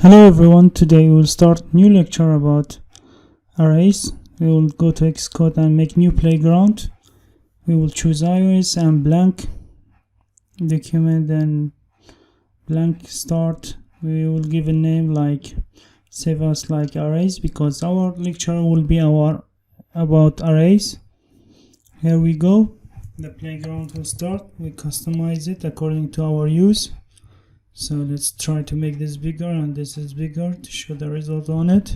Hello everyone, today we will start new lecture about arrays. We will go to xcode and make new playground. We will choose iOS and blank document, then blank start. We will give a name like save as like arrays, because our lecture will be about arrays. Here we go. The playground will start. We customize it according to our use. So let's try to make this bigger, and this is bigger to show the result on it.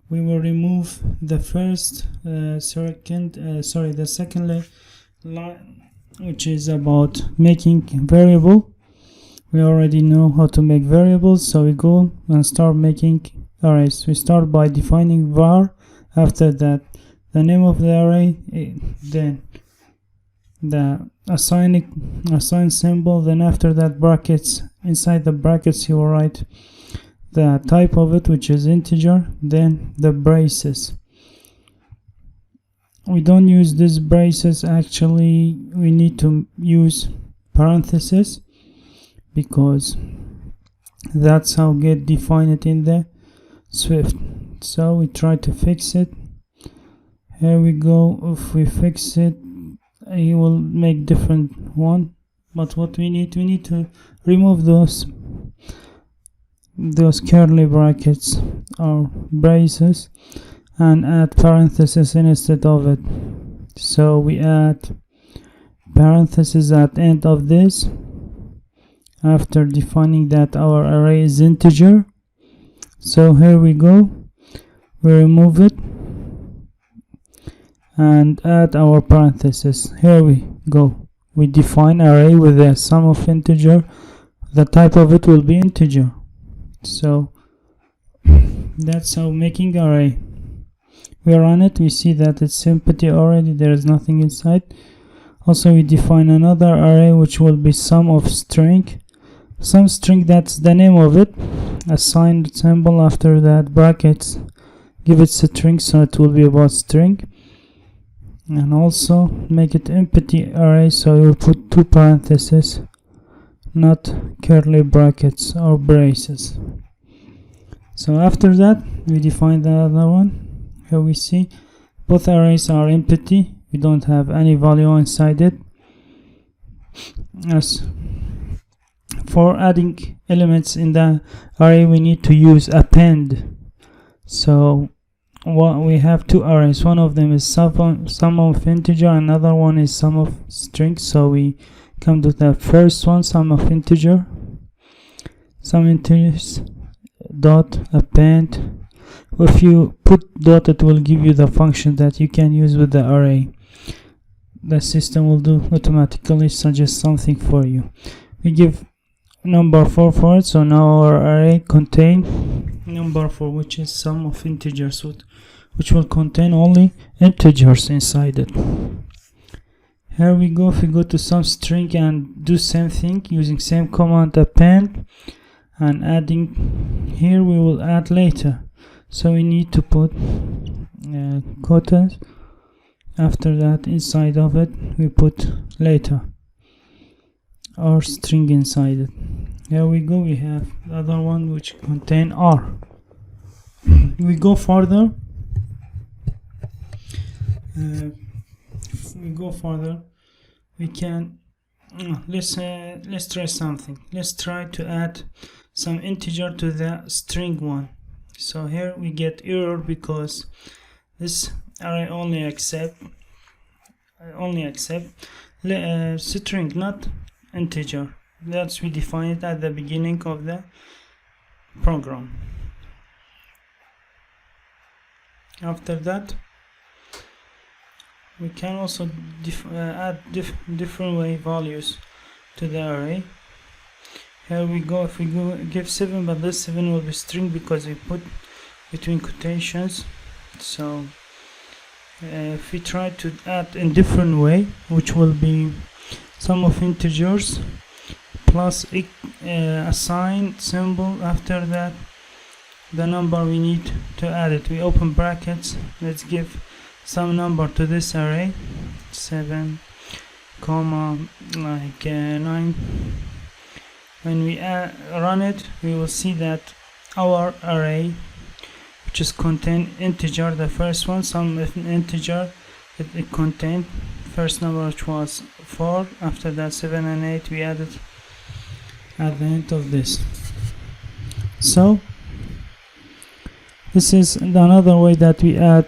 We will remove the second line, which is about making variable. We already know how to make variables, so we go and start making arrays. We start by defining var, after that the name of the array, then the assign symbol, then after that brackets. Inside the brackets you will write the type of it, which is integer, then the braces. We don't use these braces, actually we need to use parentheses, because that's how get defined in the Swift. So we try to fix it. Here we go. If we fix it, you will make different one, but what we need to remove those curly brackets or braces and add parentheses instead of it. So we add parentheses at the end of this after defining that our array is integer. So here we go, we remove it and add our parentheses. Here we go, we define array with a sum of integer. The type of it will be integer. So that's how making array. We run it, we see that it's empty already, there is nothing inside. Also we define another array which will be sum of string. Some string, that's the name of it. Assign symbol, after that brackets, give it string, so it will be about string. And also make it empty array, so you will put two parentheses, not curly brackets or braces. So after that we define the other one. Here we see both arrays are empty, we don't have any value inside it. As for adding elements in the array, we need to use append. So we have two arrays, one of them is sum of integer, another one is sum of string. So we come to the first one, sum of integer, sum integers dot append. If you put dot, it will give you the function that you can use with the array. The system will do automatically suggest something for you. We give number 4 for it, so now our array contain number 4, which is sum of integers, which will contain only integers inside it. Here we go. If we go to some string and do same thing using same command append and adding, here we will add later, so we need to put quotas. After that, inside of it we put later or string inside it. Here we go, we have the other one which contain r. We go further. We can let's try something. Let's try to add some integer to the string one. So here we get error because this array only accept string, not integer. That's we define it at the beginning of the program. After that we can also add different way values to the array. Here we go. If we give 7, but this 7 will be string because we put between quotations. So if we try to add in different way, which will be sum of integers plus assign symbol, after that the number we need to add it. We open brackets, let's give some number to this array, 7 comma 9. When we run it, we will see that our array, which is contain integer. The first one, some integer, it contained first number, which was 4. After that 7 and 8 we added at the end of this. So this is another way that we add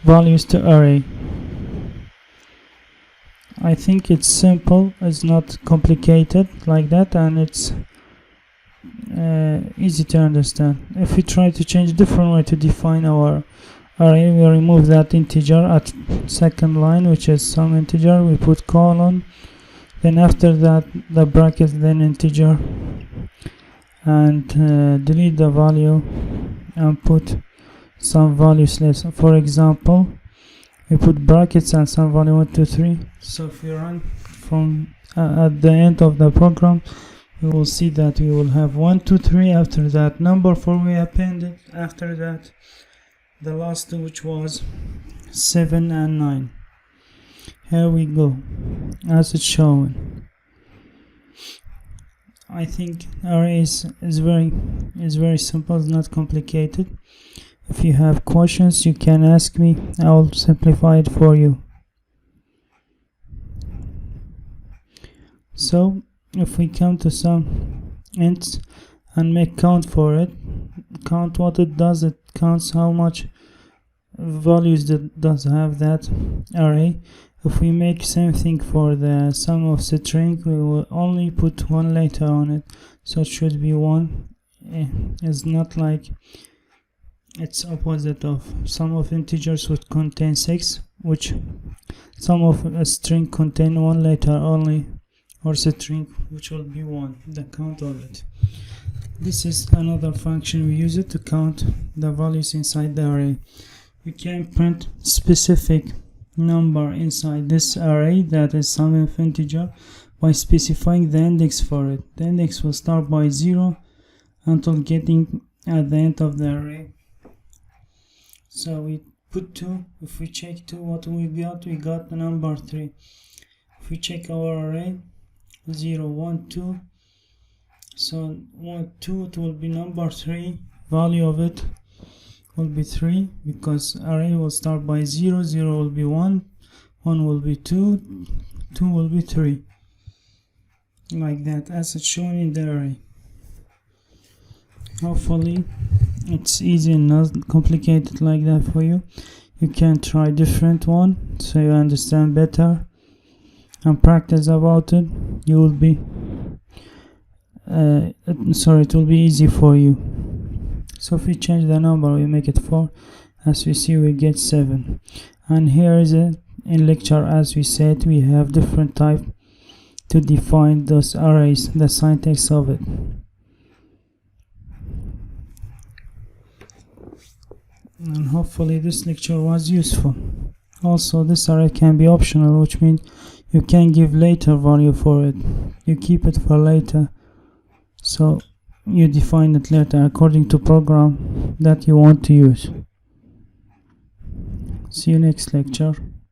values to array. I think it's simple, it's not complicated like that, and it's easy to understand. If we try to change a different way to define our array, we remove that integer at second line, which is some integer, we put colon, then after that the bracket, then integer, and delete the value and put some values less. For example, we put brackets and some value 1 2 3. So if we run from at the end of the program, we will see that we will have 1 2 3. After that number 4 we appended, after that the last two, which was 7 and 9. Here we go, as it's shown. I think arrays is very simple, it's not complicated. If you have questions, you can ask me, I will simplify it for you. So if we come to some ints and make count for it, count what it does, it counts how much values that does have that array. If we make same thing for the sum of string, we will only put one letter on it, so it should be 1. It's not like it's opposite of sum of integers would contain 6, which sum of a string contain one letter only, or string, which will be 1, the count of it. This is another function we use it to count the values inside the array. We can print specific number inside this array, that is sum of integer, by specifying the index for it. The index will start by 0 until getting at the end of the array. So we put 2. If we check 2, what we got the number 3. If we check our array, 0 1 2, so 1 2, it will be number 3. Value of it will be 3, because array will start by 0. 0 will be 1, 1 will be 2, 2 will be 3, like that, as it's shown in the array. Hopefully it's easy and not complicated like that for you. You can try different one so you understand better and practice about it. You will be it will be easy for you. So if we change the number, we make it 4, as we see we get 7. And here is it in lecture, as we said, we have different type to define those arrays, the syntax of it. And hopefully this lecture was useful. Also, this array can be optional, which means you can give later value for it. You keep it for later, so you define it later according to program that you want to use. See you next lecture.